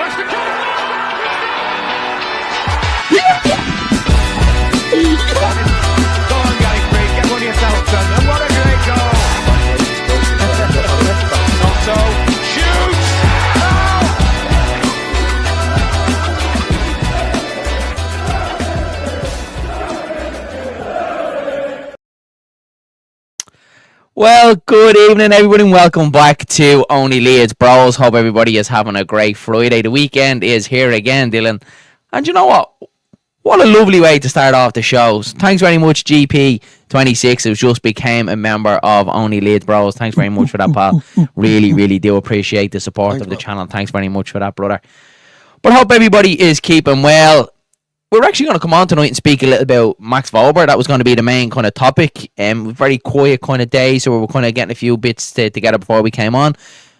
Flash the goal! Go on, Gary Craig, get one of yourself, son. And what a great goal! Otto shoots! Well, good evening everybody and welcome back to Only Leeds Bros. Hope everybody is having a great Friday. The weekend is here again, Dylan. And you know what? What a lovely way to start off the show. Thanks very much, GP26, who's just became a member of Only Leeds Bros. Thanks very much for that, pal. Really do appreciate the support of the channel. Thanks very much for that, brother. But hope everybody is keeping well. We're actually going to come on tonight and speak a little about Max Wöber. That was going to be the main kind of topic. Very quiet kind of day, so we were kind of getting a few bits together before we came on.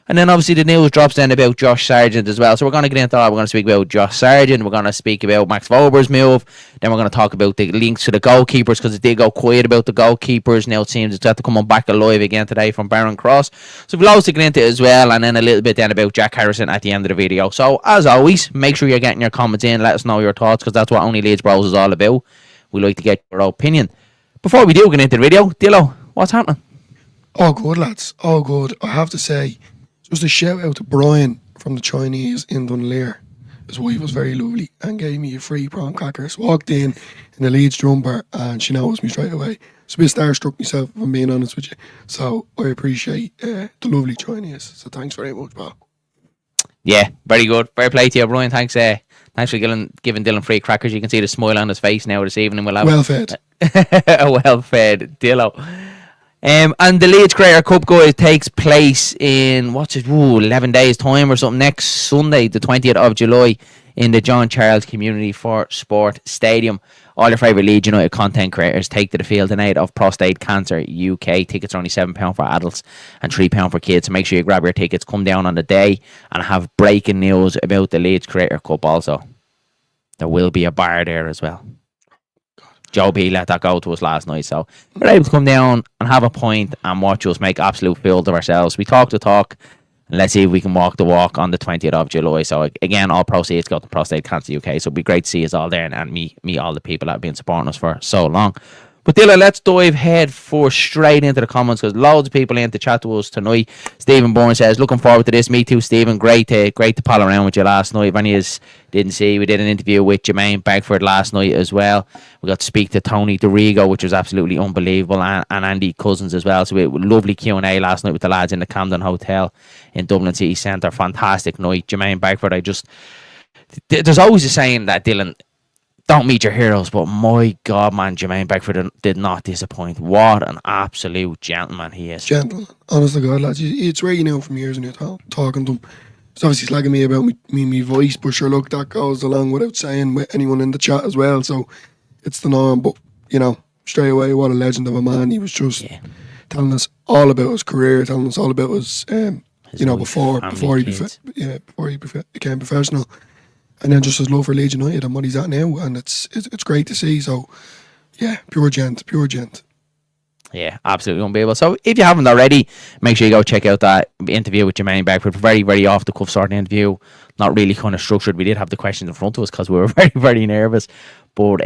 And then obviously the news drops then about Josh Sargent as well. So we're going to get into that. We're going to speak about Josh Sargent. We're going to speak about Max Wöber's move. Then we're going to talk about the links to the goalkeepers, because it did go quiet about the goalkeepers. Now it seems it's got to come on back alive again today from Barron Cross. So we've loads to get into it as well. And then a little bit then about Jack Harrison at the end of the video. So as always, make sure you're getting your comments in. Let us know your thoughts, because that's what Only Leeds Bros is all about. We like to get your opinion. Before we do get into the video, Dillo, what's happening? Oh, good, lads. Oh, good. I have to say, just a shout out to Brian from the Chinese in Dunleer. His wife was very lovely and gave me a free prawn crackers. Walked in the Leeds jumper and she knows me straight away. It's a bit starstruck myself, if I'm being honest with you. So I appreciate the lovely Chinese. So thanks very much, pal. Yeah, very good. Fair play to you, Brian. Thanks for giving Dylan free crackers. You can see the smile on his face now this evening. We'll have well fed. A well fed Dillo. And the Leeds Creator Cup, guys, takes place in 11 days time or something, next Sunday the 20th of July in the John Charles Community for Sport Stadium. All your favourite Leeds United content creators take to the field tonight of Prostate Cancer UK. Tickets are only £7 for adults and £3 for kids, so make sure you grab your tickets, come down on the day and have breaking news about the Leeds Creator Cup also. There will be a bar there as well. Joe B let that go to us last night, so we're able to come down and have a pint and watch us make absolute fools of ourselves. We talk the talk, and let's see if we can walk the walk on the 20th of July. So again, all proceeds go to Prostate Cancer UK, so it'd be great to see us all there and meet all the people that have been supporting us for so long. But Dylan, let's dive head first straight into the comments, because loads of people in to chat to us tonight. Stephen Bourne says, looking forward to this. Me too, Stephen. Great to pal around with you last night. If any of you didn't see, we did an interview with Jermaine Beckford last night as well. We got to speak to Tony DeRigo, which was absolutely unbelievable, and Andy Cousins as well. So we had a lovely Q&A last night with the lads in the Camden Hotel in Dublin City Centre. Fantastic night. Jermaine Beckford, there's always a saying that, Dylan, don't meet your heroes, but my God, man, Jermaine Beckford did not disappoint. What an absolute gentleman he is. Gentleman, honest to God, lads. It's where you know from years and you're talking to him. He's obviously slagging me about me voice, but sure, look, that goes along without saying with anyone in the chat as well. So it's the norm. But straight away, what a legend of a man. He was just telling us all about his career, telling us all about his, before he became professional. And then just his love for Leeds United and what he's at now, and it's great to see. So, yeah, pure gent. Yeah, absolutely unbelievable. So, if you haven't already, make sure you go check out that interview with Jermaine Beckford. Very, very off the cuff sort of interview. Not really kind of structured. We did have the questions in front of us because we were very, very nervous. But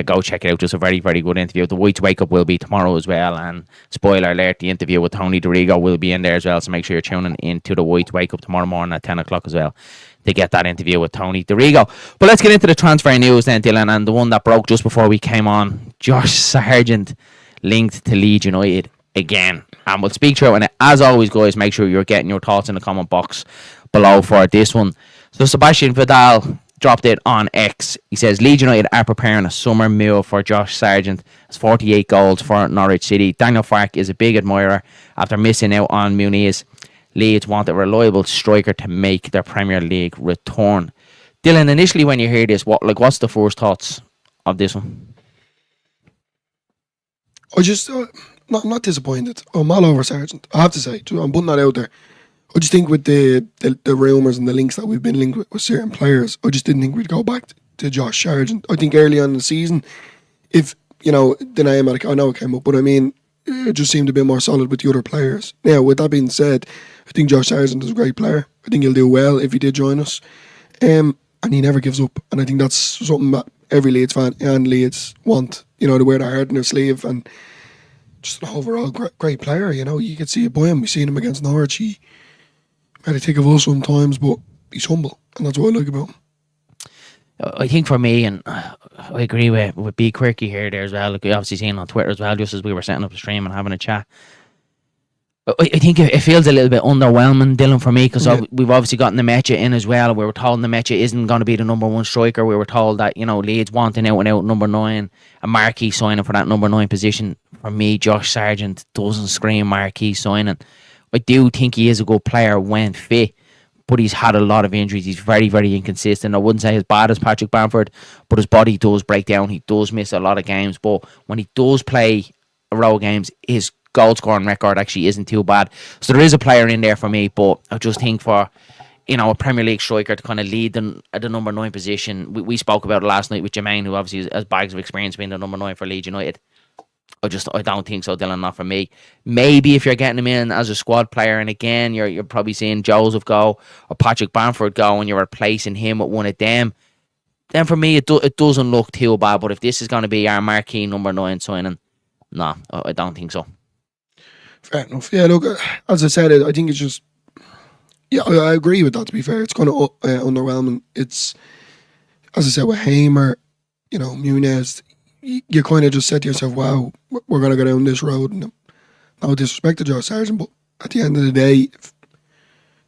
go check it out. Just a very, very good interview. The Whites Wake Up will be tomorrow as well. And spoiler alert, the interview with Tony DeRigo will be in there as well. So make sure you're tuning into the Whites Wake Up tomorrow morning at 10 o'clock as well to get that interview with Tony DeRigo. But let's get into the transfer news then, Dylan. And the one that broke just before we came on, Josh Sargent linked to Leeds United again. And we'll speak through it. And as always, guys, make sure you're getting your thoughts in the comment box below for this one. So Sebastian Vidal dropped it on X. He says Leeds United are preparing a summer move for Josh Sargent. It's 48 goals for Norwich City. Daniel Farke is a big admirer after missing out on Muniz. Leeds want a reliable striker to make their Premier League return. Dylan, initially when you hear this, what's the first thoughts of this one? I just I'm not disappointed. I'm all over Sargent, I have to say. I'm putting that out there. I just think with the rumours and the links that we've been linked with certain players, I just didn't think we'd go back to Josh Sargent. I think early on in the season, if, the name, I know it came up, but I mean, it just seemed a bit more solid with the other players. Now, with that being said, I think Josh Sargent is a great player. I think he'll do well if he did join us. And he never gives up. And I think that's something that every Leeds fan and Leeds want, you know, to wear their heart on their sleeve. And just an overall great player, you know. You could see it by him. We've seen him against Norwich. He had a take of us sometimes, but he's humble. And that's what I like about him. I think for me, and I agree with B. Quirky here there as well. Like we obviously seen on Twitter as well, just as we were setting up the stream and having a chat. I think it feels a little bit underwhelming, Dylan, for me, because we've obviously gotten Nemecha in as well. We were told Nemecha isn't going to be the number one striker. We were told that, you know, Leeds want an out-and-out number 9, a marquee signing for that number 9 position. For me, Josh Sargent doesn't scream marquee signing. I do think he is a good player when fit, but he's had a lot of injuries. He's very, very inconsistent. I wouldn't say as bad as Patrick Bamford, but his body does break down. He does miss a lot of games, but when he does play a row of games, his goal scoring record actually isn't too bad. So there is a player in there for me, but I just think for, you know, a Premier League striker to kind of lead at the number 9 position. We spoke about it last night with Jermaine, who obviously has bags of experience being the number 9 for Leeds United. I don't think so, Dylan, not for me. Maybe if you're getting him in as a squad player, and again, you're probably seeing Joseph go or Patrick Bamford go, and you're replacing him with one of them, then for me, it doesn't look too bad. But if this is going to be our marquee number 9 signing, no, I don't think so. Fair enough. Yeah, look, as I said, I think it's just... Yeah, I agree with that, to be fair. It's kind of underwhelming. It's, as I said, with Hamer, you know, Muniz, you kind of just said to yourself, wow, we're going to go down this road. And no disrespect to Josh Sargent, but at the end of the day, if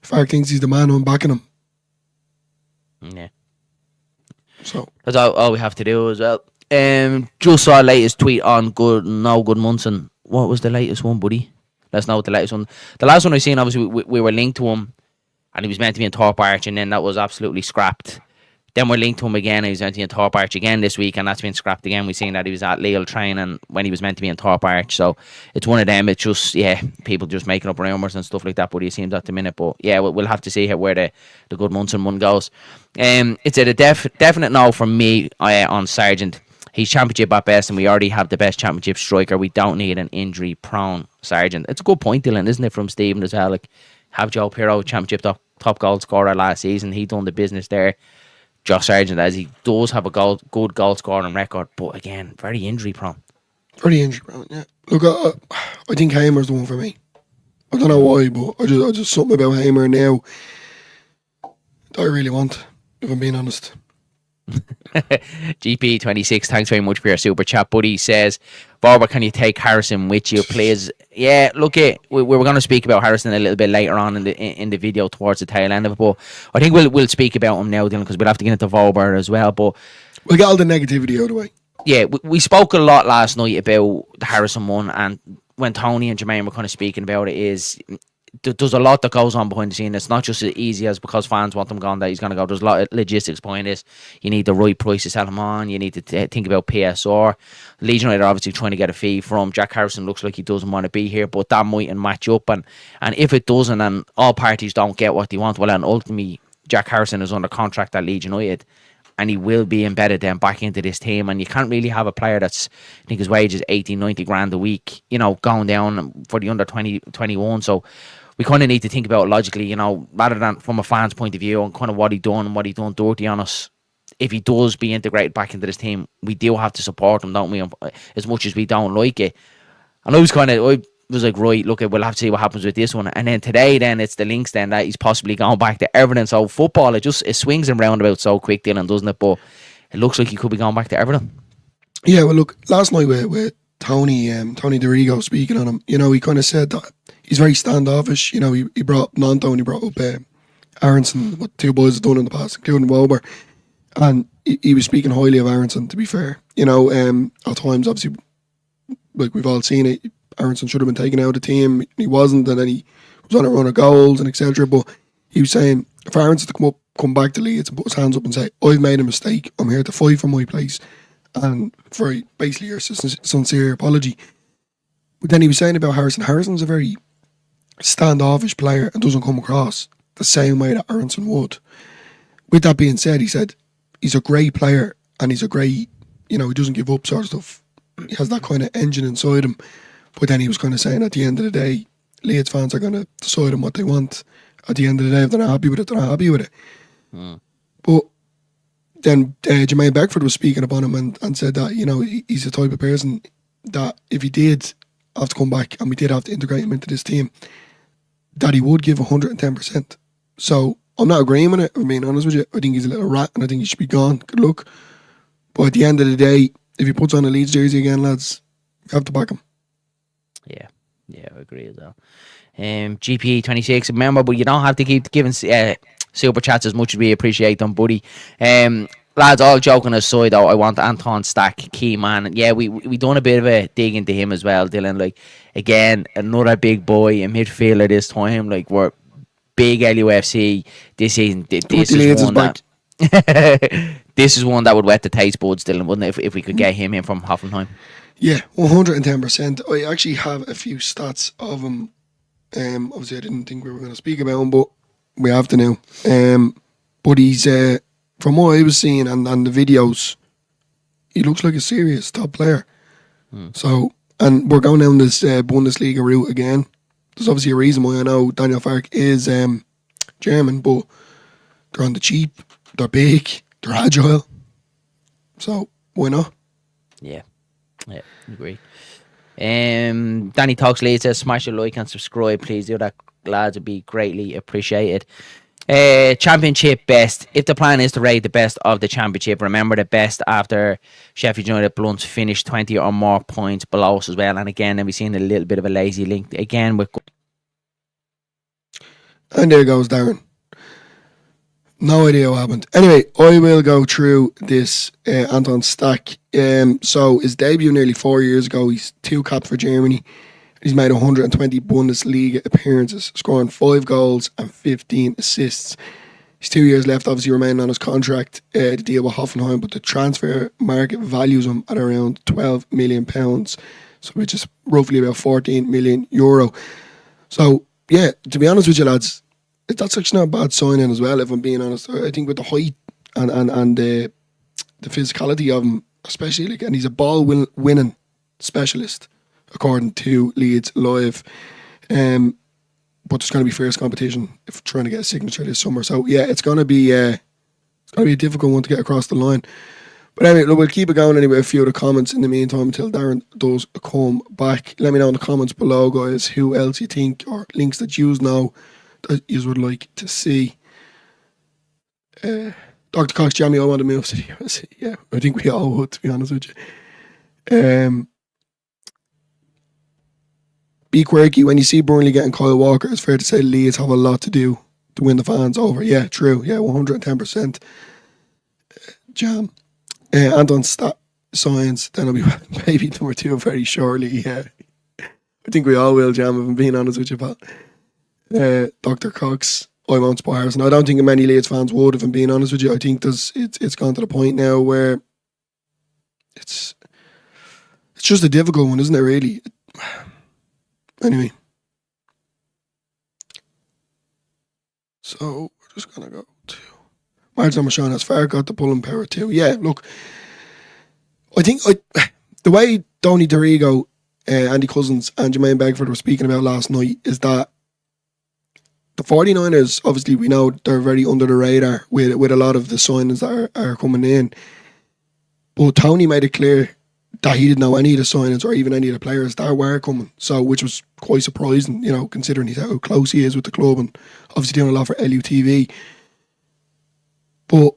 Fark thinks he's the man, I'm backing him. Yeah. So that's all we have to do as well. Just saw a latest tweet on Good Munson. What was the latest one, buddy? Let's know what the latest one. The last one I seen, obviously, we were linked to him, and he was meant to be in Thorpe Arch, and then that was absolutely scrapped. Then we're linked to him again, and he was meant to be in Thorpe Arch again this week, and that's been scrapped again. We've seen that he was at Lille training when he was meant to be in Thorpe Arch. So it's one of them. It's just, yeah, people just making up rumours and stuff like that, but he seems at the minute. But yeah, we'll have to see where the Good Munson one goes. It's a definite no from me on Sargent. He's championship at best, and we already have the best championship striker. We don't need an injury-prone Sargent. It's a good point, Dylan, isn't it, from Stephen as well? Like, have Joe Pirro, championship top goal scorer last season. He done the business there. Josh Sargent, as he does have a good goal scoring record, but again, very injury-prone. Very injury-prone, yeah. Look, I think Hamer's the one for me. I don't know why, but I just something about Hamer now that I really want, if I'm being honest. GP26, thanks very much for your super chat, buddy. Says, Wober, can you take Harrison with you, please? Yeah, look, we were going to speak about Harrison a little bit later on in the video towards the tail end of it, but I think we'll speak about him now, Dylan, because we'll have to get into Wober as well. But we'll get all the negativity out of the way. Yeah, we spoke a lot last night about the Harrison one, and when Tony and Jermaine were kind of speaking about it, is there's a lot that goes on behind the scene. It's not just as easy as because fans want him gone that he's going to go. There's a lot of logistics behind this. You need the right price to sell him on. You need to think about PSR. Leeds United are obviously trying to get a fee from Jack Harrison. Looks like he doesn't want to be here, but that mightn't match up. And if it doesn't, and all parties don't get what they want, well, then ultimately Jack Harrison is under contract at Leeds United, and he will be embedded then back into this team. And you can't really have a player that's, I think his wage is 80, 90 grand a week, going down for the under 21. So we kind of need to think about it logically, rather than from a fan's point of view and kind of what he done and what he done dirty on us. If he does be integrated back into this team, we do have to support him, don't we? As much as we don't like it. And I was like, right, look, we'll have to see what happens with this one. And then today, it's the links then that he's possibly going back to Everton. So football, it swings and roundabouts so quick, Dylan, doesn't it? But it looks like he could be going back to Everton. Yeah, well, look, last night with Tony DeRigo speaking on him, he kind of said that he's very standoffish. He brought up Nanto and he brought up Aronson, what two boys have done in the past, including Wober. And he was speaking highly of Aronson, to be fair. At times, obviously, like we've all seen it, Aronson should have been taken out of the team. He wasn't, and then he was on a run of goals and etc. But he was saying, if Aronson to come back to Leeds and put his hands up and say, I've made a mistake, I'm here to fight for my place, and for basically your sincere apology. But then he was saying about Harrison. Harrison's a very standoffish player and doesn't come across the same way that Aronson would. With that being said, he said he's a great player and he's a great, he doesn't give up sort of stuff. He has that kind of engine inside him. But then he was kind of saying at the end of the day, Leeds fans are going to decide on what they want. At the end of the day, if they're not happy with it, they're not happy with it. But then Jermaine Beckford was speaking upon him and said that, you know, he's the type of person that if he did have to come back and we did have to integrate him into this team, that he would give 110%. So I'm not agreeing with it, if I'm being honest with you. I think he's a little rat and I think he should be gone. Good luck. But at the end of the day, if he puts on a Leeds jersey again, lads, you have to back him. Yeah, I agree as well. GPE 26, remember, but you don't have to keep giving super chats as much as we appreciate them, buddy. Lads, all joking aside, though, I want Anton Stack, key man. And yeah, we done a bit of a dig into him as well, Dylan. Like, again, another big boy, a midfielder this time. Like, we're big LUFC this season. This is one that this is one that would wet the taste buds, Dylan, wouldn't it? If we could get him in from Hoffenheim. Yeah, 110%. I actually have a few stats of him. Obviously, I didn't think we were going to speak about him, but we have to now. But he's, from what I was seeing and the videos, he looks like a serious top player. So, and we're going down this Bundesliga route again. There's obviously a reason why I know Daniel Fark is German, but they're on the cheap, they're big, they're agile. So, why not? Yeah, agree. Danny Talks Leeds says, smash a like and subscribe, please do that, lads. Would be greatly appreciated. Championship best. If the plan is to rate the best of the championship, remember the best after Sheffield United Blunts finished 20 or more points below us as well. And again, we've seen a little bit of a lazy link again with. And there goes Darren. No idea what happened. Anyway, I will go through this Anton Stack. So his debut nearly 4 years ago. He's 2 caps for Germany. He's made 120 Bundesliga appearances, scoring 5 goals and 15 assists. He's 2 years left, obviously remaining on his contract to deal with Hoffenheim, but the transfer market values him at around £12 million, so which is roughly about €14 million. So, yeah, to be honest with you, lads, that's actually not a bad signing as well, if I'm being honest. I think with the height and the physicality of him, especially, and he's a ball-winning specialist, according to Leeds Live. But there's going to be fierce competition if trying to get a signature this summer. So yeah, it's going to be a difficult one to get across the line. But anyway, we'll keep it going anyway. A few of the comments in the meantime until Darren does come back. Let me know in the comments below, guys, who else you think or links that you know that you would like to see. Dr. Cox, Jamie, I want to move to the USA. Yeah, I think we all would, to be honest with you. Be quirky. When you see Burnley getting Kyle Walker, it's fair to say Leeds have a lot to do to win the fans over. Yeah, true. Yeah, 110%. Jam. Anton Stat Science. Then I'll be maybe number 2 very shortly. Yeah. I think we all will, Jam, if I'm being honest with you, pal. Dr. Cox. I won't spoil and I don't think many Leeds fans would, if I'm being honest with you. I think it's gone to the point now where it's just a difficult one, isn't it, really? Anyway, so we're just going to go to Martin Machon has far got the pulling power too. Yeah, look, I think the way Tony Dorigo, Andy Cousins and Jermaine Beckford were speaking about last night is that the 49ers, obviously we know they're very under the radar with a lot of the signings that are coming in. But Tony made it clear that he didn't know any of the signings or even any of the players that were coming. So, which was quite surprising, you know, considering how close he is with the club and obviously doing a lot for LUTV. But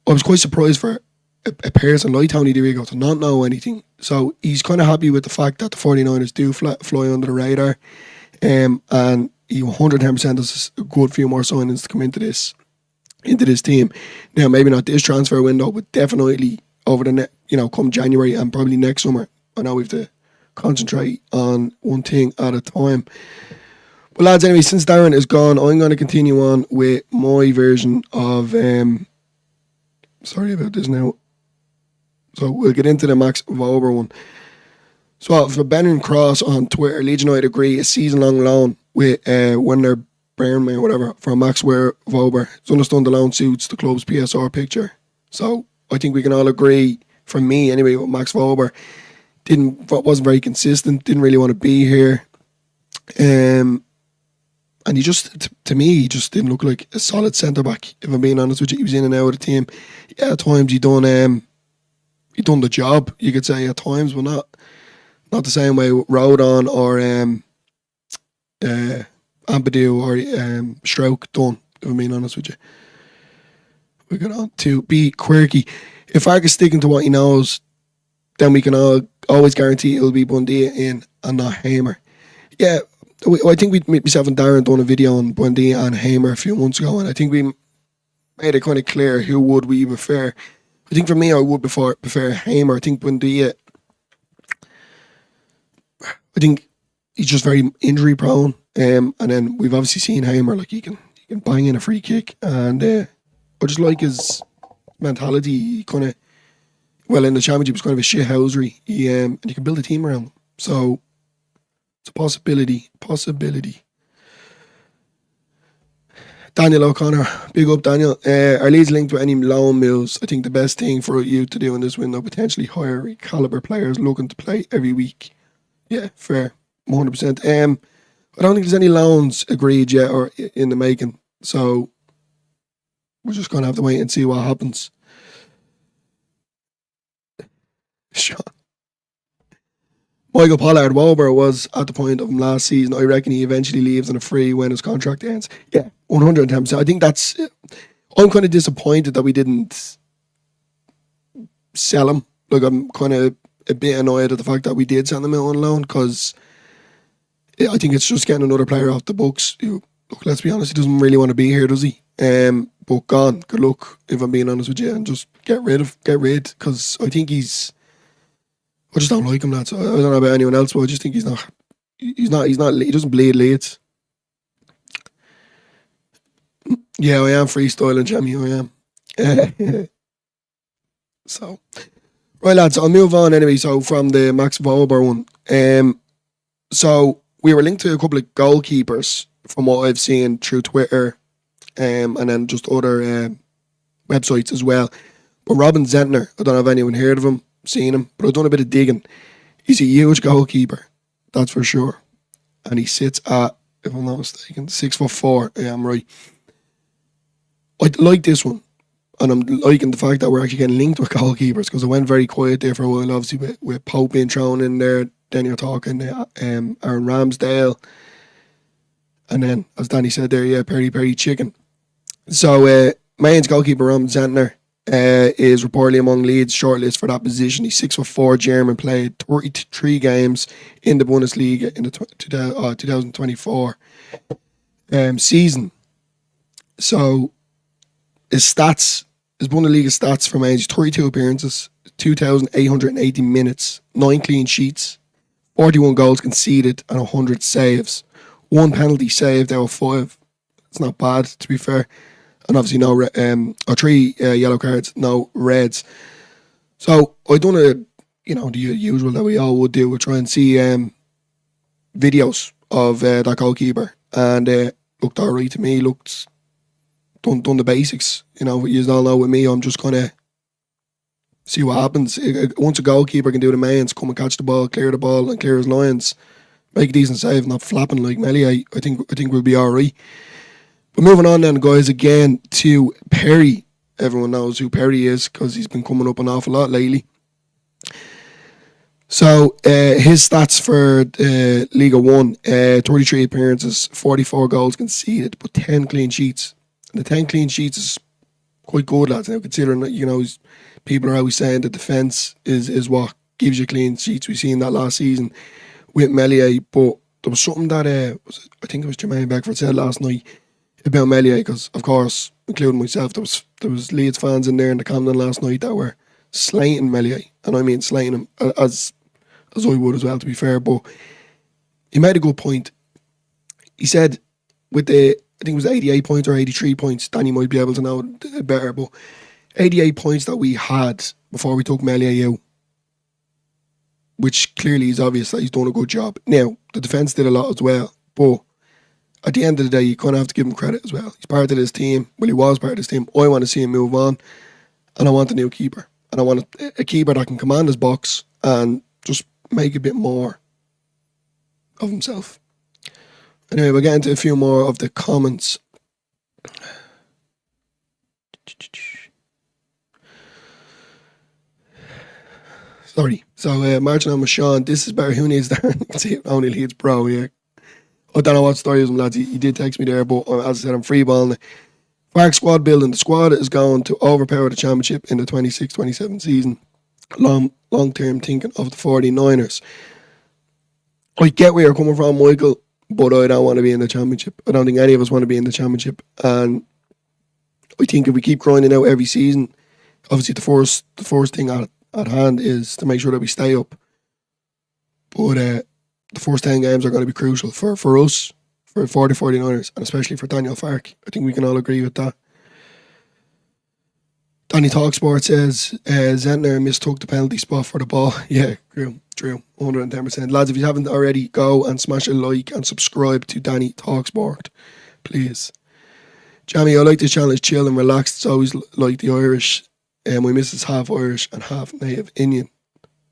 I was quite surprised for a person like Tony DeRigo to not know anything. So he's kind of happy with the fact that the 49ers do fly under the radar. And he 110% has a good few more signings to come into this team. Now, maybe not this transfer window, but definitely over the come January and probably next summer. I know we have to concentrate on one thing at a time. But lads, anyway, since Darren is gone, I'm going to continue on with my version of sorry about this now. So we'll get into the Max Wober one. So for Brennan Cross on Twitter, Leeds United agree a season-long loan with Werder Bremen or whatever for Max Wöber. It's understood the loan suits the club's PSR picture. So I think we can all agree, from me anyway, with Max Wöber wasn't very consistent, didn't really want to be here. And And he just, to me, he just didn't look like a solid centre back. If I'm being honest with you, he was in and out of the team. Yeah, at times he done the job. You could say at times, but not the same way with Rodon or Ampadu or Stroke done. If I'm being honest with you, we got on to be quirky. If Ark is sticking to what he knows, then we can always guarantee it'll be Buendia in and not Hamer. Yeah, I think myself and Darren done a video on Buendia and Hamer a few months ago, and I think we made it kind of clear who would we prefer. I think for me, I would prefer Hamer. I think Buendia, I think he's just very injury prone, and then we've obviously seen Hamer, like he can bang in a free kick, and I just like his mentality. He kind of, well, in the championship, was kind of a shithousery. And you can build a team around him. So it's a possibility. Daniel O'Connor, big up Daniel. Are Leeds linked with any loan moves? I think the best thing for you to do in this window, potentially hire caliber players looking to play every week. Yeah, fair, 100%. I don't think there's any loans agreed yet or in the making. So we're just going to have to wait and see what happens. Sean. Michael Pollard, Wöber was at the point of him last season. I reckon he eventually leaves on a free when his contract ends. Yeah, 110%. I think that's... I'm kind of disappointed that we didn't sell him. Like, I'm kind of a bit annoyed at the fact that we did send him out on loan, because I think it's just getting another player off the books. Look, let's be honest, he doesn't really want to be here, does he? But gone. Good luck, if I'm being honest with you, and just get rid, because I think he's... I just don't like him, lads. I don't know about anyone else, but I just think he doesn't bleed Leeds. Yeah, I am freestyling, Jamie, I am. So, right, lads, I'll move on anyway. So, from the Max Wober one. So, we were linked to a couple of goalkeepers from what I've seen through Twitter, and then just other websites as well. But Robin Zentner, I don't know if anyone heard of him, seen him, but I've done a bit of digging. He's a huge goalkeeper, that's for sure. And he sits at, if I'm not mistaken, 6'4". Yeah, I'm right. I like this one, and I'm liking the fact that we're actually getting linked with goalkeepers, because it went very quiet there for a while, obviously with Pope being thrown in there. Then you're talking Aaron Ramsdale, and then, as Danny said there, yeah, Peri Chicken. So Mainz goalkeeper Robin Zentner is reportedly among Leeds' shortlist for that position. He's 6'4", German, played 33 games in the Bundesliga in the 2024 season. So his Bundesliga stats for Mainz: 32 appearances, 2,880 minutes, 9 clean sheets, 41 goals conceded, and 100 saves. 1 penalty saved out of 5. It's not bad, to be fair. And obviously no 3 yellow cards, no reds. So I done the usual that we all would do. We try and see videos of that goalkeeper, and looked alright to me. Looked done the basics. You all know with me, I'm just gonna see what happens. Once a goalkeeper can do the mains, come and catch the ball, clear the ball, and clear his lines, make a decent save, not flapping like Melier, I think we'll be alright. But moving on then, guys, again to Perry. Everyone knows who Perry is because he's been coming up an awful lot lately. So his stats for Liga 1, 33 appearances, 44 goals conceded, but 10 clean sheets. And the 10 clean sheets is quite good, lads. Now, considering that, people are always saying the defence is what gives you clean sheets. We've seen that last season with Melier, but there was something that I think it was Jermaine Beckford said last night about Melier, because of course, including myself, there was Leeds fans in there in the Camden last night that were slating Melier, and I mean slating him as I would as well, to be fair. But he made a good point. He said with I think it was 88 points or 83 points, Danny might be able to know better, but 88 points that we had before we took Melier out, which clearly is obvious that he's done a good job. Now, the defence did a lot as well, but at the end of the day, you kind of have to give him credit as well. He's part of this team. Well, he was part of this team. I want to see him move on, and I want a new keeper. And I want a keeper that can command his box and just make a bit more of himself. Anyway, we'll get into a few more of the comments. Sorry. So, marching on with Sean, this is better. Who needs that? See, only Leeds Pro, yeah. I don't know what story is, lads. He did text me there, but as I said, I'm free balling. Fark squad building. The squad is going to overpower the championship in the 26-27 season. Long-term thinking of the 49ers. I get where you're coming from, Michael, but I don't want to be in the championship. I don't think any of us want to be in the championship. And I think if we keep grinding out every season, obviously the first thing at hand is to make sure that we stay up. But the first 10 games are going to be crucial for us, for the 49ers, and especially for Daniel Fark. I think we can all agree with that. Danny Talksport says Zentner mistook the penalty spot for the ball. Yeah, true, 110%. Lads, if you haven't already, go and smash a like and subscribe to Danny Talksport, please. Jamie, I like this channel. It's chill and relaxed. It's always like the Irish. My missus half Irish and half native Indian.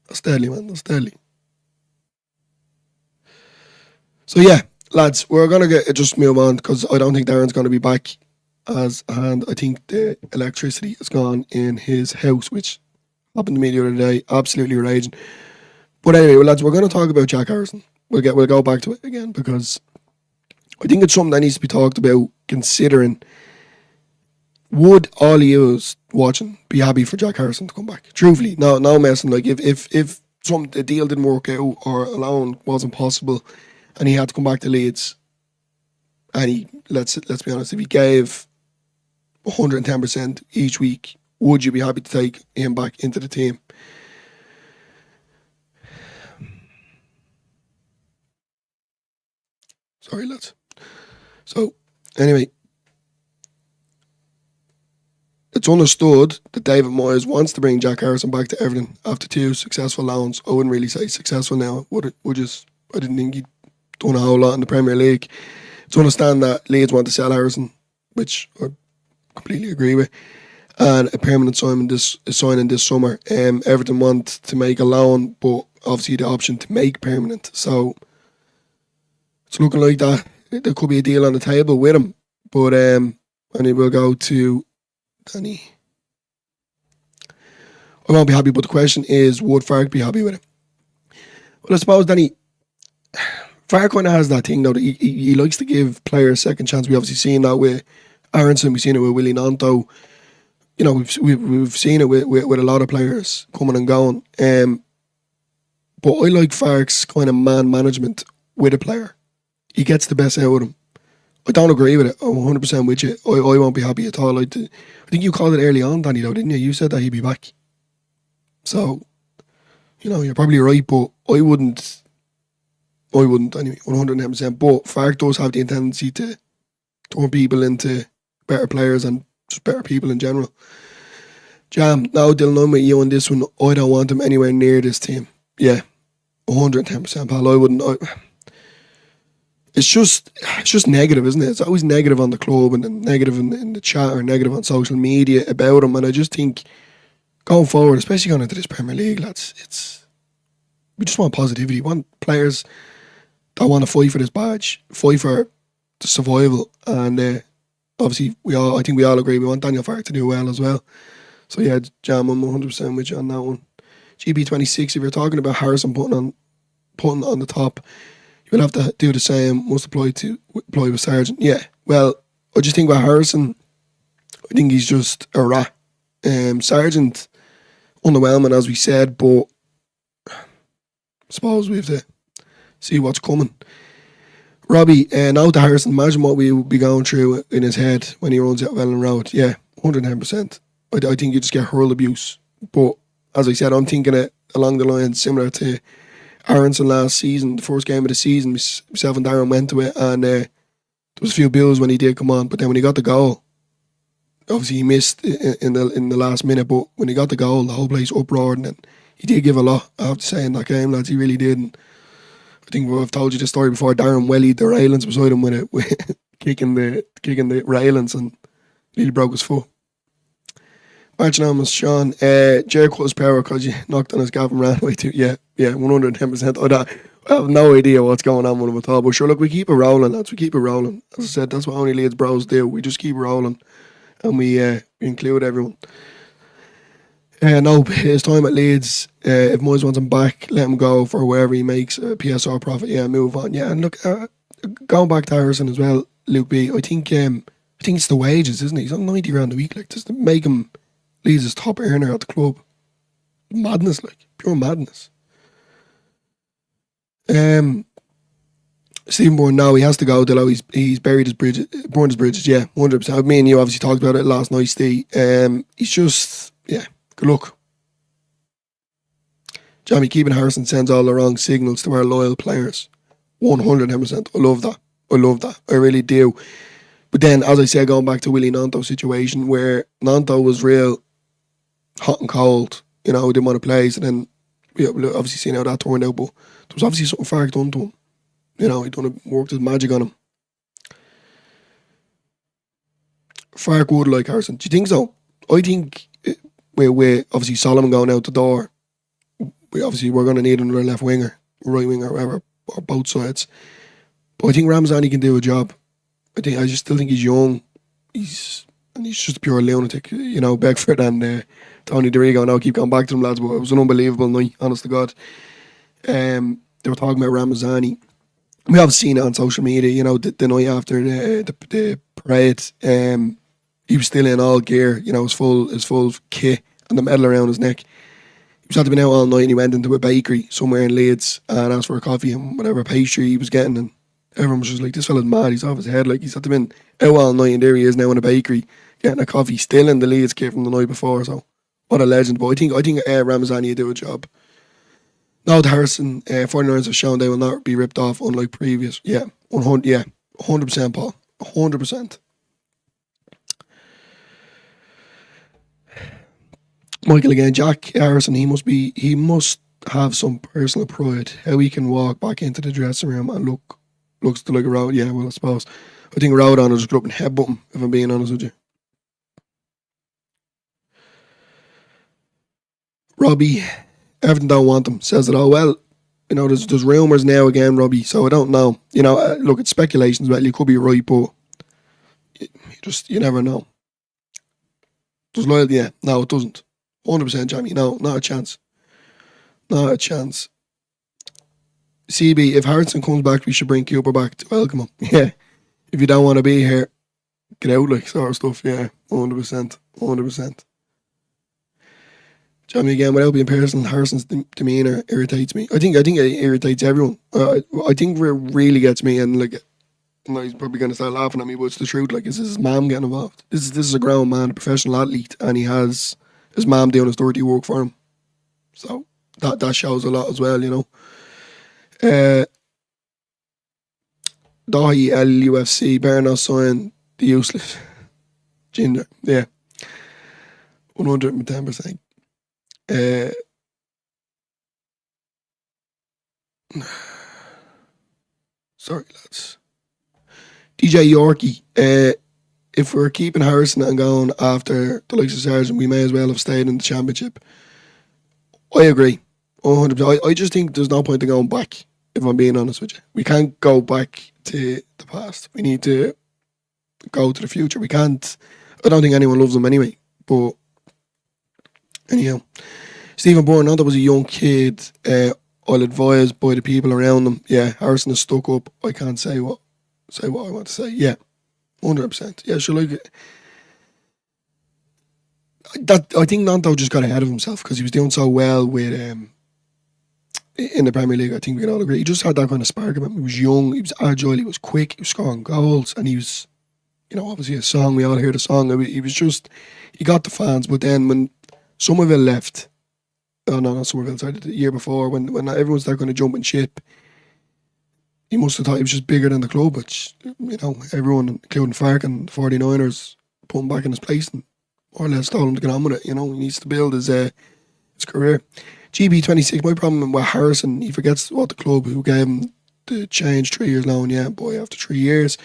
That's deadly, man. That's deadly. So yeah, lads, we're going to just move on because I don't think Darren's going to be back and I think the electricity is gone in his house, which happened to me the other day. Absolutely raging. But anyway, well, lads, we're going to talk about Jack Harrison. We'll go back to it again because I think it's something that needs to be talked about, considering would all of you watching be happy for Jack Harrison to come back? Truthfully, no messing. Like if the deal didn't work out or a loan wasn't possible and he had to come back to Leeds, and he let's be honest, if he gave 110% each week, would you be happy to take him back into the team? Sorry, lads. So, anyway, it's understood that David Moyes wants to bring Jack Harrison back to Everton after 2 successful loans. I wouldn't really say successful now. I didn't think he'd done a whole lot in the Premier League. To understand that Leeds want to sell Harrison, which I completely agree with, and a permanent signing this summer. Everton want to make a loan, but obviously the option to make permanent. So it's looking like that there could be a deal on the table with him. But and he will go to Danny. I won't be happy, but the question is, would Fark be happy with him? Well, I suppose Danny, Fark kind of has that thing though that he likes to give players a second chance. We obviously seen that with Aronson, we've seen it with Willie Nanto. You know, we've seen it with a lot of players coming and going. But I like Fark's kind of man management with a player. He gets the best out of him. I don't agree with it. I'm 100% with you. I won't be happy at all. I think you called it early on, Danny, though, didn't you? You said that he'd be back. So, you know, you're probably right, but I wouldn't anyway, 110%. But Fark does have the tendency to turn people into better players and just better people in general. Jam, now Dylan, I'm with you on this one. I don't want him anywhere near this team. Yeah, 110%, pal. I wouldn't. It's just negative, isn't it? It's always negative on the club and then negative in the chat or negative on social media about him. And I just think going forward, especially going into this Premier League, lads, we just want positivity. We want players that want to fight for this badge, fight for the survival. And obviously, I think we all agree we want Daniel Fark to do well as well. So yeah, Jam, I'm 100% with you on that one. GB26, if you're talking about Harrison putting on the top, you'll have to do the same. Must apply with Sargent. Yeah. Well, I just think with Harrison, I think he's just a rat. Sargent, underwhelming as we said, but I suppose we have to see what's coming. Robbie, now to Harrison, imagine what we would be going through in his head when he runs out of Elland Road. Yeah, 110%. I think you just get hurl abuse. But as I said, I'm thinking it along the lines similar to Aronson last season, the first game of the season. Myself and Darren went to it, and there was a few bills when he did come on. But then when he got the goal, obviously he missed in the last minute. But when he got the goal, the whole place uproared, and then he did give a lot. I have to say in that game, lads, he really did. And I think I've told you the story before. Darren wellied the railings beside him with kicking the railings and really broke his foot. March Anonymous, Sean. Jer cut his power because you knocked on his gaff and ran away too. Yeah, 110%. I have no idea what's going on with him at all. But sure, look, we keep it rolling, lads. We keep it rolling. As I said, that's what only Leeds bros do. We just keep rolling, and we include everyone. No, his time at Leeds, if Moyes wants him back, let him go for wherever he makes a PSR profit. Yeah, move on. Yeah, and look, going back to Harrison as well, Luke B. I think it's the wages, isn't it? He's on 90 grand a week. Like, just to make him Leeds' top earner at the club. Madness, like pure madness. Stephen Bourne, no, he has to go. Dillo, he's buried his bridges, burned his bridges. Yeah, 100%. Me and you obviously talked about it last night, Steve. He's just, yeah. Good luck. Jamie, keeping Harrison sends all the wrong signals to our loyal players. 110%. I love that. I really do. But then, as I said, going back to Willie Nanto's situation, where Nanto was real hot and cold, didn't want to play. So then, obviously seen how that turned out, but there was obviously something far done to him. He worked his magic on him. Fark would like Harrison. Do you think so? I think... With obviously Solomon going out the door, we're going to need another left winger, right winger, whatever, or both sides. But I think Ramsdale can do a job. I just still think he's young. He's just a pure lunatic. Beckford and Tony DeRigo. Now keep going back to them, lads, but it was an unbelievable night, honest to God. They were talking about Ramazani. We have seen it on social media. The night after the parade. He was still in all gear, his full kit and the medal around his neck. He was had to been out all night and he went into a bakery somewhere in Leeds and asked for a coffee and whatever pastry he was getting, and everyone was just like, this fella's mad, he's off his head. Like, he's had to been out all night and there he is now in a bakery getting a coffee, still in the Leeds kit from the night before. So what a legend. But I think Ramazani will do a job. Now the Harrison 49ers have shown they will not be ripped off unlike previous. Yeah, 100%, Paul. 100%. Michael again, Jack Harrison, he must have some personal pride. How he can walk back into the dressing room and looks to like a road. Yeah, well, I suppose. I think Rowdon will just go up and headbutt him, if I'm being honest with you. Robbie, Everton don't want him, says it all. Well, there's rumours now again, Robbie, so I don't know. Look, it's speculations, well, you could be right, but you never know. Does loyalty? Yeah, no, it doesn't. 100%, Jamie. No, not a chance. Not a chance. CB, if Harrison comes back, we should bring Cooper back to welcome him. Yeah. If you don't want to be here, get out, like, sort of stuff. Yeah, 100%. 100%. Jamie, again, without being personal, Harrison's demeanour irritates me. I think it irritates everyone. I think what really gets me, and like, he's probably going to start laughing at me, but it's the truth. Like, is his mum getting involved? This is a grown man, a professional athlete, and he has his mum doing his dirty work for him. So that shows a lot as well, Dahi LUFC, better not sign the useless Ginger. Yeah, 110%. Sorry, lads. DJ Yorkie, if we're keeping Harrison and going after the likes of Sargent, we may as well have stayed in the Championship. I agree, 100%. I just think there's no point in going back, if I'm being honest with you. We can't go back to the past. We need to go to the future. We can't. I don't think anyone loves him anyway. But anyhow, Stephen Bourne, that was a young kid. I'll advise by the people around him. Yeah, Harrison is stuck up. I can't say what I want to say. Yeah, 100%. Yeah, sure. Like that, I think Nanto just got ahead of himself because he was doing so well with in the Premier League. I think we can all agree. He just had that kind of spark of him. He was young, he was agile, he was quick, he was scoring goals, and he was, obviously a song. We all hear the song. He was just, he got the fans. But then when Somerville left, oh no, not Somerville, sorry, the year before, when everyone started kind of jumping ship, he must have thought he was just bigger than the club, which, everyone, including Fark and the 49ers, put him back in his place and more or less told him to get on with it. He needs to build his career. GB26, my problem with Harrison, he forgets what the club who gave him the change 3 years loan. Yeah, boy, after 3 years,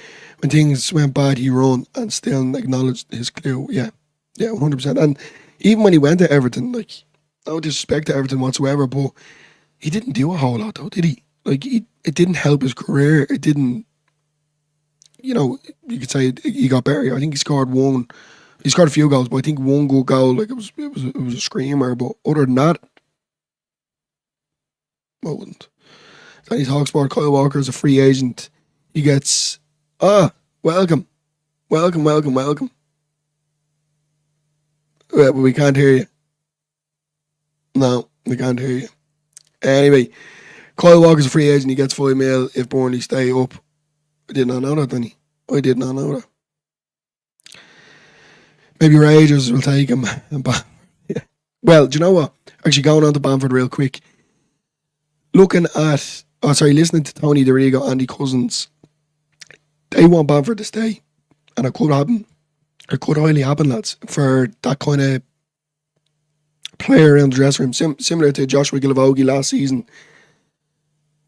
when things went bad, he run and still acknowledged his clue. Yeah, 100%. And even when he went to Everton, like, no disrespect to Everton whatsoever, but he didn't do a whole lot though, did he? Like, it didn't help his career. It didn't, you could say he got better. I think he scored a few goals, but I think one good goal, like, it was a screamer. But other than that, I wouldn't. Danny Talksport, Kyle Walker is a free agent. He gets, welcome. Well, but we can't hear you. No, we can't hear you. Anyway, Kyle Walker's a free agent. He gets 5 mil if Burnley stay up. I did not know that, Danny. I did not know that. Maybe Rangers will take him. Yeah. Well, do you know what? Actually, going on to Bamford real quick. Listening to Tony DeRigo, Andy Cousins. They want Bamford to stay. And it could happen. It could highly happen, lads, for that kind of player around the dressing room. Similar to Joshua Gilavogi last season.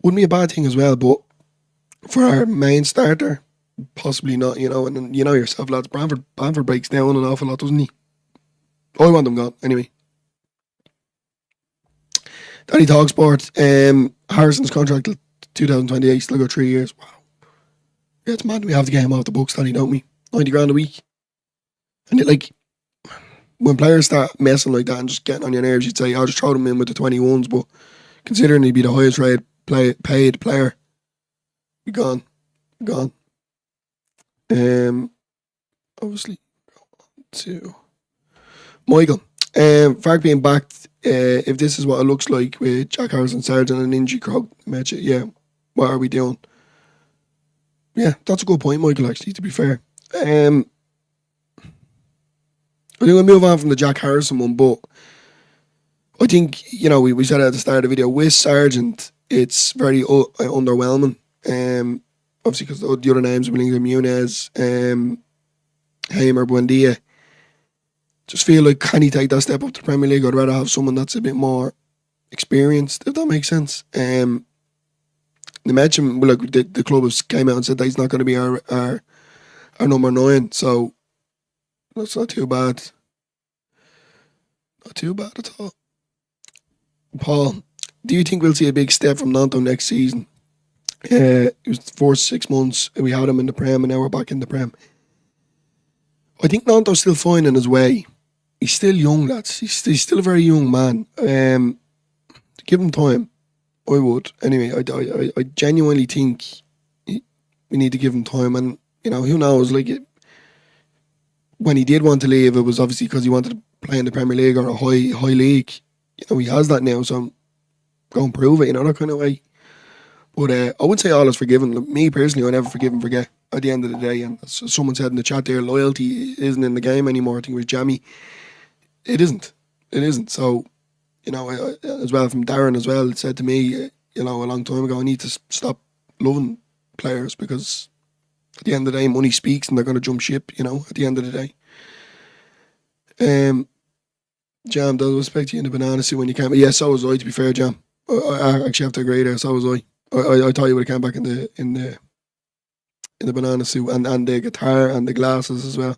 Wouldn't be a bad thing as well, but for our main starter, possibly not, and you know yourself, lads, Bamford breaks down an awful lot, doesn't he? I want him gone, anyway. Danny Talksport, Harrison's contract till 2028, still got 3 years. Wow. Yeah, it's mad we have to get him off the books, Danny, don't we? 90 grand a week. And when players start messing like that and just getting on your nerves, you'd say, I'll just throw them in with the 21s, but considering he'd be the highest paid player, be gone. Obviously, to Michael. Fark being backed, if this is what it looks like with Jack Harrison, Sargent and injury crowd match it, yeah, what are we doing? Yeah, that's a good point, Michael, actually, to be fair. I think we'll move on from the Jack Harrison one, but I think, we said at the start of the video, with Sargent, it's very underwhelming. Obviously, because the other names, Bellingham, Muniz, Hamer, Buendia, just feel like, can he take that step up to the Premier League? I'd rather have someone that's a bit more experienced, if that makes sense. They mentioned, the club has came out and said that he's not going to be our number 9, so that's not too bad. Not too bad at all. Paul, do you think we'll see a big step from Nanto next season? It was 4 to 6 months. We had him in the Prem, and now we're back in the Prem. I think Nanto's still finding his way. He's still young, lads. He's still a very young man. Give him time. I would. Anyway, I genuinely think we need to give him time. And, who knows, when he did want to leave, it was obviously because he wanted to play in the Premier League or a high league. He has that now, so go and prove it, that kind of way. But I wouldn't say all is forgiven. Me personally, I never forgive and forget at the end of the day. And as someone said in the chat there, loyalty isn't in the game anymore. I think it was Jamie. It isn't. So, as well from Darren as well, it said to me, a long time ago, I need to stop loving players because at the end of the day, money speaks and they're going to jump ship, at the end of the day. Jam, don't respect you in the banana suit when you came. Yeah, so was I, to be fair, Jam. I actually have to agree there, so was I. I thought you would have come back in the banana suit and the guitar and the glasses as well.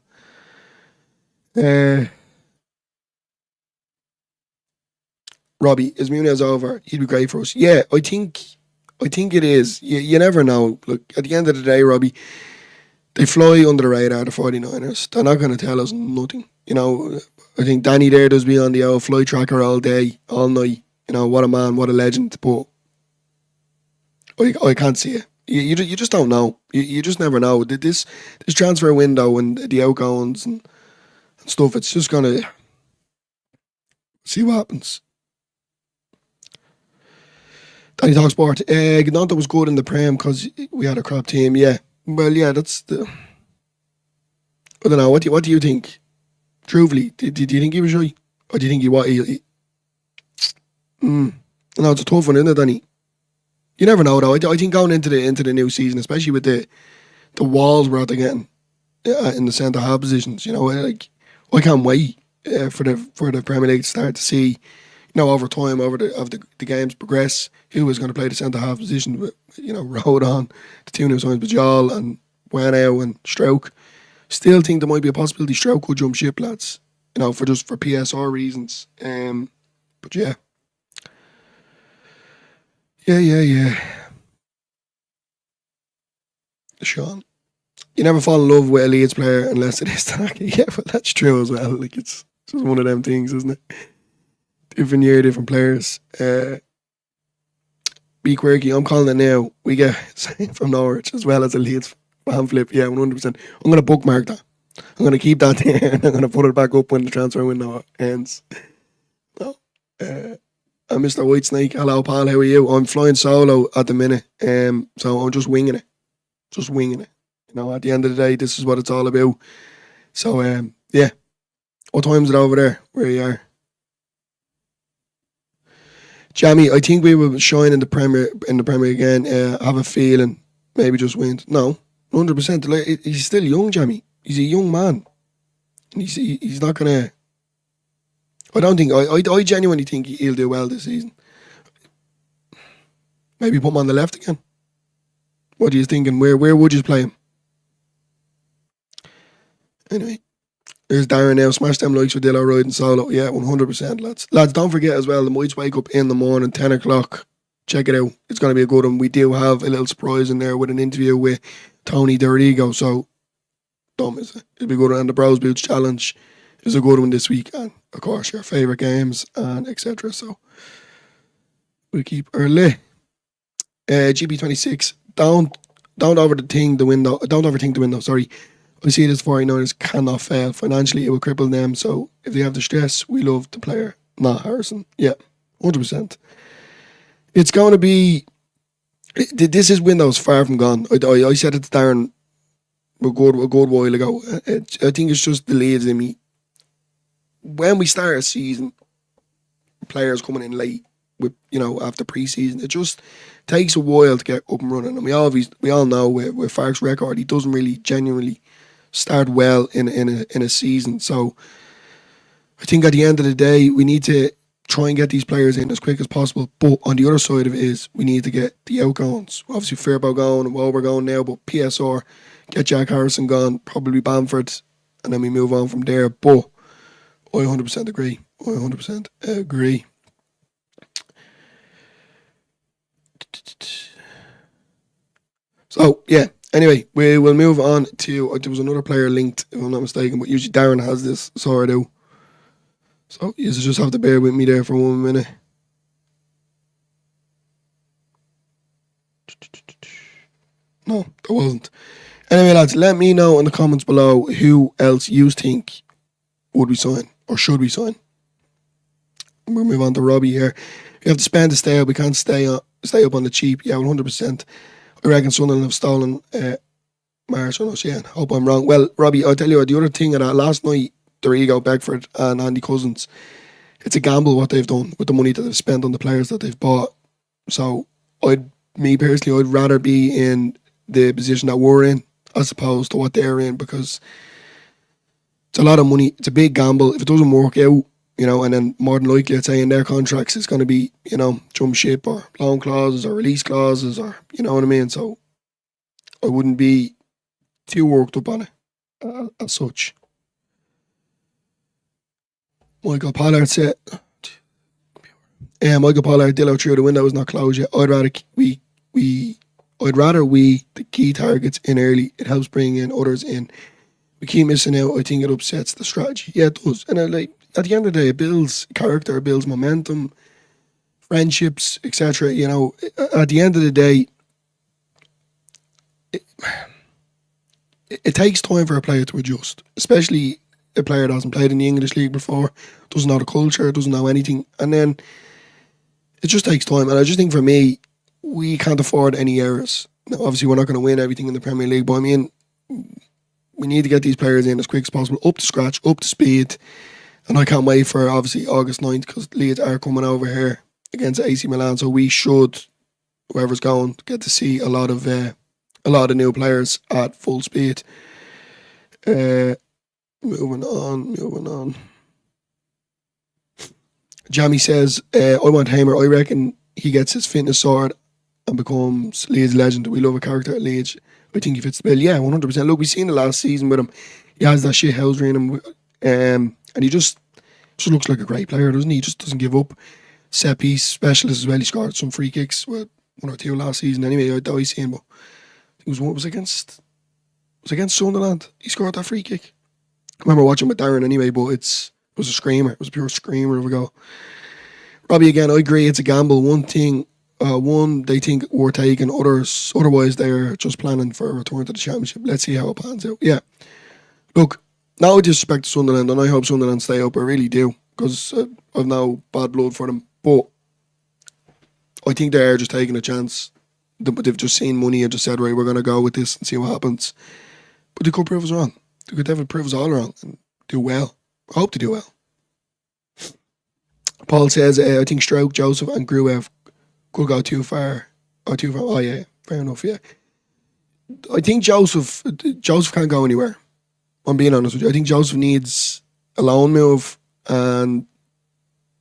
Robbie, is Muniz over? He'd be great for us. Yeah, I think it is. You never know. Look, at the end of the day, Robbie, they fly under the radar, the 49ers. They're not going to tell us nothing. I think Danny there does be on the old fly tracker all day, all night. What a man, what a legend. But I can't see it. You just don't know. You just never know. This transfer window and the outgoings and stuff, it's just going to see what happens. Danny Talksport. Gnonto was good in the Prem because we had a crap team. Yeah. Well, yeah, that's the... I don't know. What do you think? Truthfully, do you think he was right? Or do you think No, it's a tough one, isn't it, Danny? You never know, though. I think going into the new season, especially with the walls we're out getting in the centre half positions, I can't wait for the Premier League to start to see, over time, the games progress, who is going to play the centre half position with, Road on, the two new signs, Bajal and Wano and Stroke. Still think there might be a possibility Stroke could jump ship, lads. for PSR reasons. But yeah. Sean, you never fall in love with a Leeds player unless it is Tanaka. Yeah, but that's true as well. Like, it's just one of them things, isn't it? Different year, different players. Be quirky. I'm calling it now. We get from Norwich as well as a Leeds fan flip. Yeah, 100%. I'm going to bookmark that. I'm going to keep that there and I'm going to put it back up when the transfer window ends. No. I'm Mr. Whitesnake. Hello, pal. How are you? I'm flying solo at the minute. So I'm just winging it. At the end of the day, this is what it's all about. So, yeah. What time is it over there where you are? Jamie, I think we will shine in the Premier again. Have a feeling, maybe just win. No, 100%. Like, he's still young, Jamie. He's a young man. He's not gonna. I don't think. I genuinely think he'll do well this season. Maybe put him on the left again. What are you thinking? Where would you play him? Anyway. There's Darren now. Smash them likes for Dillo riding solo. Yeah, 100%, lads. Lads, don't forget as well, the Mites wake up in the morning, 10 o'clock. Check it out. It's going to be a good one. We do have a little surprise in there with an interview with Tony Dorigo, so don't miss it. It'll be good. And the Bros Boots Challenge is a good one this week. And, of course, your favourite games and etc. So, we keep early. GP26. Don't overthink the window. Sorry. I see this 49ers cannot fail. Financially, it will cripple them. So if they have the stress, we love the player, not Harrison. Yeah, 100%. It's going to be... This is window's far from gone. I said it to Darren a good while ago. I think it's just the Leeds in me. When we start a season, players coming in late, with after pre-season, it just takes a while to get up and running. And we all know with Fark's record, he doesn't really genuinely start well in a season. So I think at the end of the day, we need to try and get these players in as quick as possible. But on the other side of it is we need to get the outgoings. Obviously Fairbow going and Wober going now, but PSR, get Jack Harrison gone, probably Bamford, and then we move on from there. But I 100% agree. So yeah. Anyway, we will move on to... there was another player linked, if I'm not mistaken, but usually Darren has this, so I do. So you just have to bear with me there for 1 minute. No, there wasn't. Anyway, lads, let me know in the comments below who else you think would we sign, or should we sign. We'll move on to Robbie here. We have to spend to stay up. We can't stay up on the cheap. Yeah, 100%. I reckon Sunderland have stolen Marsh on us, yeah. Hope I'm wrong. Well, Robbie, I'll tell you what, the other thing of that, last night, Dorigo, Beckford and Andy Cousins, it's a gamble what they've done with the money that they've spent on the players that they've bought. So, I'd rather be in the position that we're in as opposed to what they're in, because it's a lot of money. It's a big gamble. If it doesn't work out, and then more than likely, I'd say in their contracts, it's going to be, jump ship or loan clauses or release clauses or, you know what I mean? So I wouldn't be too worked up on it as such. Michael Pollard said, Dillo through the window is not closed yet. I'd rather we the key targets in early. It helps bring in others in. We keep missing out. I think it upsets the strategy. Yeah, it does. And at the end of the day, it builds character, it builds momentum, friendships, etc. At the end of the day, it takes time for a player to adjust, especially a player that hasn't played in the English league before, doesn't know the culture, doesn't know anything, and then it just takes time. And I just think for me, we can't afford any errors. Now, obviously, we're not going to win everything in the Premier League, but I mean, we need to get these players in as quick as possible, up to scratch, up to speed. And I can't wait for, obviously, August 9th, because Leeds are coming over here against AC Milan. So we should, whoever's going, get to see a lot of new players at full speed. Moving on. Jamie says, I want Hamer. I reckon he gets his fitness sorted and becomes Leeds legend. We love a character at Leeds. I think he fits the bill. Yeah, 100%. Look, we've seen the last season with him. He has that shit housery in him. And he just looks like a great player, doesn't he? He just doesn't give up. Set piece specialist as well. He scored some free kicks, well, 1 or 2 last season anyway. I seen, but it was against Sunderland. He scored that free kick. I remember watching with Darren anyway, but it was a screamer. It was a pure screamer of a goal. Robbie, again, I agree. It's a gamble. One they think we're taking, otherwise they're just planning for a return to the Championship. Let's see how it pans out. Yeah. Look, no disrespect to Sunderland, and I hope Sunderland stay up. I really do, because I've no bad blood for them. But I think they are just taking a chance. They've just seen money and just said, right, we're going to go with this and see what happens. But they could prove us wrong. They could definitely prove us all wrong and do well. I hope they do well. Paul says, I think Stroke, Joseph and Gruev could go too far. Oh, yeah, fair enough, yeah. I think Joseph can't go anywhere. I'm being honest with you. I think Joseph needs a loan move and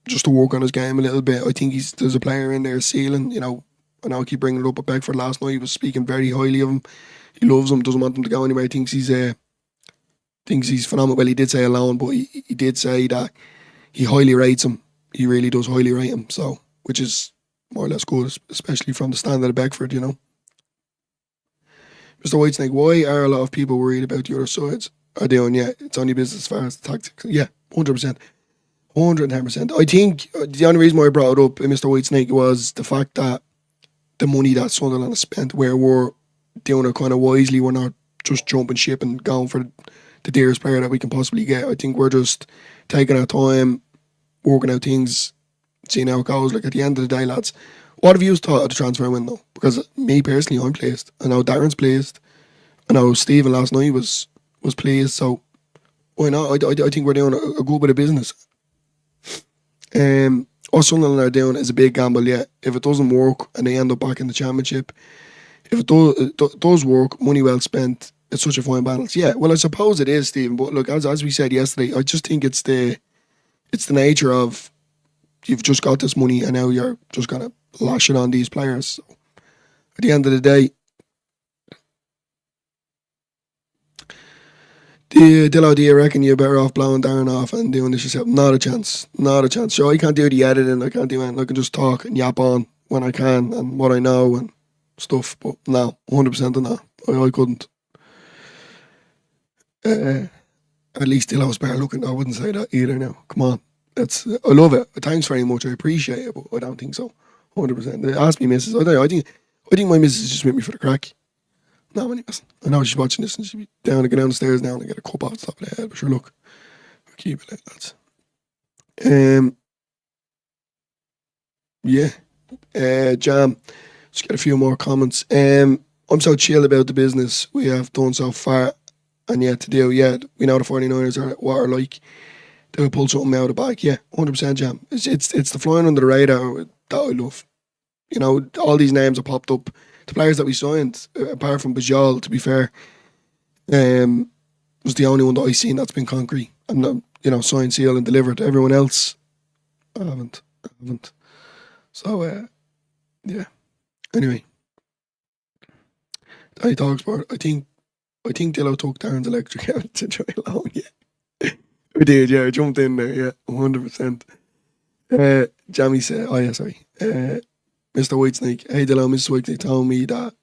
just to work on his game a little bit. I think there's a player in there ceiling, I know I keep bringing it up, but Beckford last night, he was speaking very highly of him. He loves him, doesn't want him to go anywhere. He thinks he's phenomenal. Well, he did say alone, but he did say that he highly rates him. He really does highly rate him, so, which is more or less good, especially from the standard of Beckford, Mr. Whitesnake, why are a lot of people worried about the other sides? Are they on? Yeah, it's only business as far as the tactics. Yeah, 100%. 110%. I think the only reason why I brought it up, Mr. Whitesnake, was the fact that the money that Sunderland has spent, where we're doing it kind of wisely, we're not just jumping ship and going for the dearest player that we can possibly get. I think we're just taking our time, working out things, seeing how it goes. Like, at the end of the day, lads, what have you thought of the transfer window? Because me personally, I'm pleased. I know Darren's pleased. I know Stephen last night was pleased. So why not? I think we're doing a good bit of business. What Sunderland are doing is a big gamble. Yeah, if it doesn't work and they end up back in the Championship, if it does work, money well spent. It's such a fine balance. Yeah, well, I suppose it is, Stephen. But look, as we said yesterday, I just think it's the nature of, you've just got this money and now you're just gonna lash it on these players. So at the end of the day, Dillo, do you reckon you're better off blowing Darren off and doing this yourself? Not a chance. Not a chance. So I can't do the editing, I can't do anything. I can just talk and yap on when I can and what I know and stuff. But no, 100% of that. I couldn't. At least Dillo's better looking. I wouldn't say that either now. Come on. I love it. Thanks very much. I appreciate it, but I don't think so. 100%. Ask me, missus. I think my missus is just with me for the crack. No, when he wasn't. I know she's watching this and she'll be down to go down the stairs now and get a cup off the top of the head. But sure, look, we'll keep it like lads. Jam. Just get a few more comments. I'm so chill about the business we have done so far and yet to do. Yeah, we know the 49ers are what are like. They'll pull something out of the bag. Yeah, 100% Jam. It's the flying under the radar that I love. All these names have popped up. The players that we signed, apart from Bajal, to be fair, was the only one that I seen that's been concrete and signed, sealed, and delivered. Everyone else, I haven't. So, yeah. Anyway, Danny talks about. I think Dillo took Darren's electric out to try alone. Yeah, I did. Yeah, I jumped in there. Yeah, 100%. Jamie said, "Oh yeah, sorry." Mr. Whitesnake, hey Dillo, Mr. Whitesnake told me that.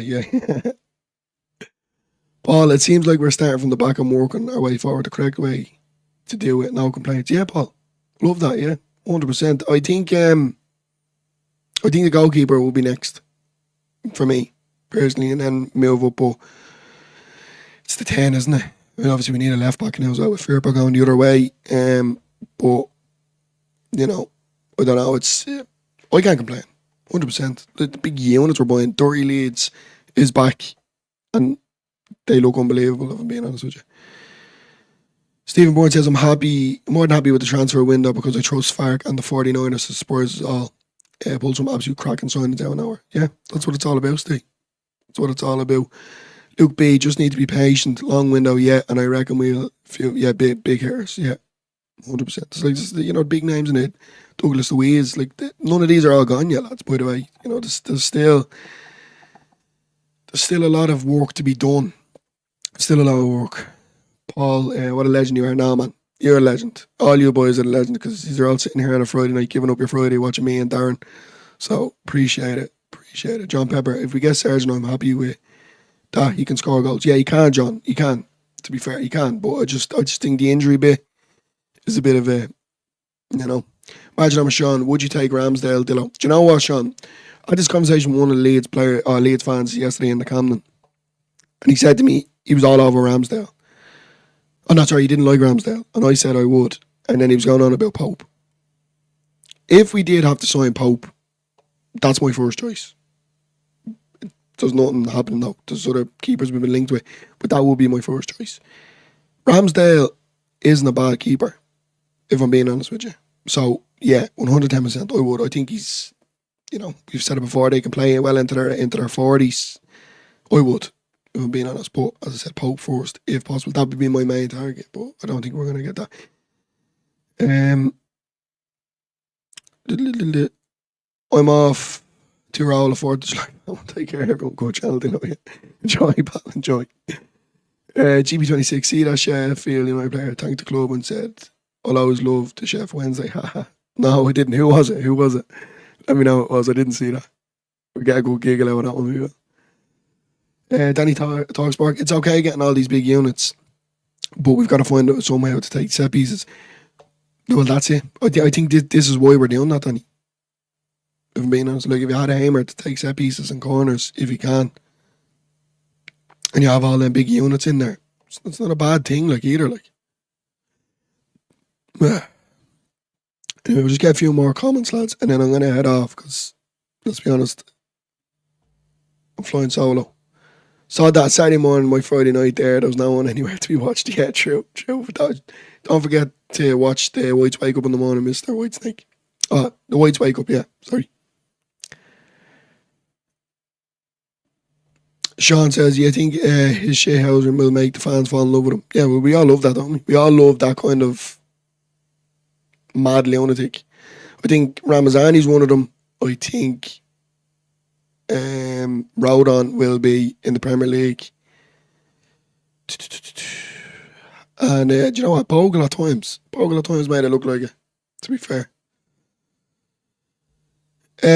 Yeah. Paul, it seems like we're starting from the back and working our way forward the correct way to do it. No complaints. Yeah, Paul. Love that, yeah. 100%. I think the goalkeeper will be next for me, personally, and then move up, but it's the 10, isn't it? I mean, obviously we need a left back now as well with Wöber going the other way. But I don't know, it's I can't complain. 100%. The big units we're buying, Dirty Leeds is back and they look unbelievable, if I'm being honest with you. Stephen Bourne says, I'm more than happy with the transfer window because I trust Fark and the 49ers to Spurs all. Pull some absolute cracking signings out an hour. Yeah, that's what it's all about, Steve. That's what it's all about. Luke B, just need to be patient. Long window, yeah, and I reckon we'll feel, yeah, big hairs, yeah. 100%. It's like, just, big names in it. Douglas Louise, none of these are all gone yet, lads, by the way. There's still a lot of work to be done. Still a lot of work. Paul, what a legend you are. No, man. You're a legend. All you boys are a legend because you're all sitting here on a Friday night giving up your Friday watching me and Darren. So appreciate it. Appreciate it. John Pepper, if we get Sargent, I'm happy with that. He can score goals. Yeah, he can, John. He can. To be fair, he can. But I just think the injury bit is a bit of a, Imagine I'm Sean. Would you take Ramsdale, Dillo? Do you know what, Sean? I had this conversation with one of the Leeds fans yesterday in the Camden. And he said to me, he was all over Ramsdale. Oh, no, sorry, he didn't like Ramsdale. And I said I would. And then he was going on about Pope. If we did have to sign Pope, that's my first choice. There's nothing happening though. There's other keepers we've been linked with. But that would be my first choice. Ramsdale isn't a bad keeper, if I'm being honest with you. So, yeah, 110% I would. I think he's, we've said it before, they can play well into their 40s. I would, if I'm being honest. But, as I said, Pope first, if possible. That would be my main target. But I don't think we're going to get that. I'm off to roll a 4th of July. I won't take care of everyone. Good channel, enjoy, pal, enjoy. GB26, see that Sheffield United player thanked the club and said, I'll always love the Chef Wednesday. No, I didn't. Who was it? Let me know who it was. I didn't see that. We get a good giggle out of that one, we will. Danny Talkspark, it's okay getting all these big units, but we've got to find out somehow to take set pieces. Well, that's it. I think this is why we're doing that, Danny. If I'm being honest, like if you had a Hamer to take set pieces and corners, if you can, and you have all them big units in there, it's not a bad thing, either, Anyway, we'll just get a few more comments, lads, and then I'm going to head off, because, let's be honest, I'm flying solo. Saw that Saturday morning, my Friday night there was no one anywhere to be watched. Yeah, true. Don't forget to watch the Whites Wake Up in the morning, Mr. Whitesnake. The Whites Wake Up, yeah, sorry. Sean says, you think his shithouser will make the fans fall in love with him? Yeah, well, we all love that, don't we? We all love that kind of mad lunatic. I think Ramazani's one of them. I think Rodon will be in the Premier League. And do you know what? Bogle at times made it look like it, to be fair.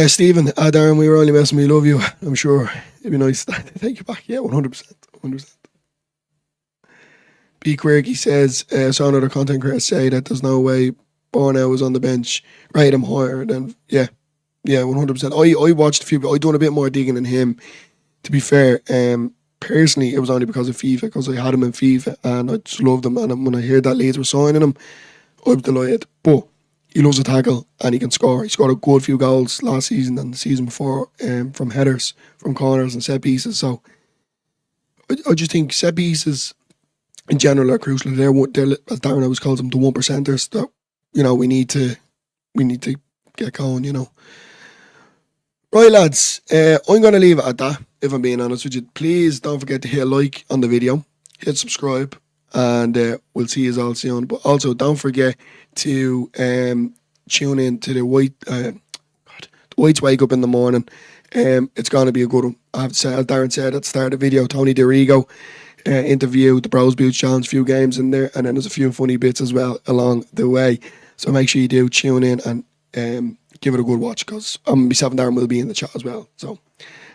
Stephen, Darren, we were only messing. We love you. I'm sure it'd be nice to take you back. Yeah, 100%. B. Quirky says, saw another content creator say that there's no way Bornell was on the bench. Rate him higher than, yeah, 100%. I watched a few, I done a bit more digging than him, to be fair. Personally, it was only because of FIFA, because I had him in FIFA and I just loved him. And when I heard that Leeds were signing him, I was delighted. But he loves a tackle and he can score. He scored a good few goals last season and the season before from headers, from corners and set pieces. So I just think set pieces in general are crucial. They're as Darren always calls them, the 1%ers that we need to get going. Right, lads, I'm going to leave it at that, if I'm being honest with you. Please don't forget to hit a like on the video, hit subscribe, and we'll see you all soon. But also, don't forget to tune in to the Whites Wake Up in the morning. It's going to be a good one. As Darren said at the start of the video, Tony DeRigo interview, the Bros Boots Challenge, few games in there, and then there's a few funny bits as well along the way. So make sure you do tune in and give it a good watch, because myself and Darren will be in the chat as well. So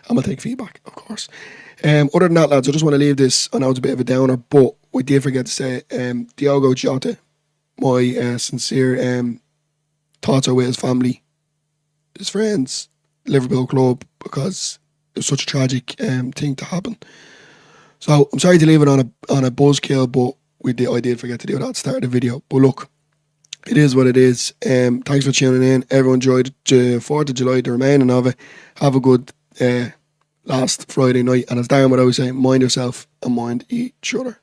I'm going to take feedback, of course. Other than that, lads, I just want to leave this. I know it's a bit of a downer, but we did forget to say Diogo Jota, my sincere thoughts are with his family, his friends, Liverpool club, because it was such a tragic thing to happen. So I'm sorry to leave it on a buzzkill, but I did forget to do that at the start of the video. But look, it is what it is. Thanks for tuning in. Everyone enjoyed the 4th of July, the remaining of it. Have a good last Friday night. And as Darren would always say, mind yourself and mind each other.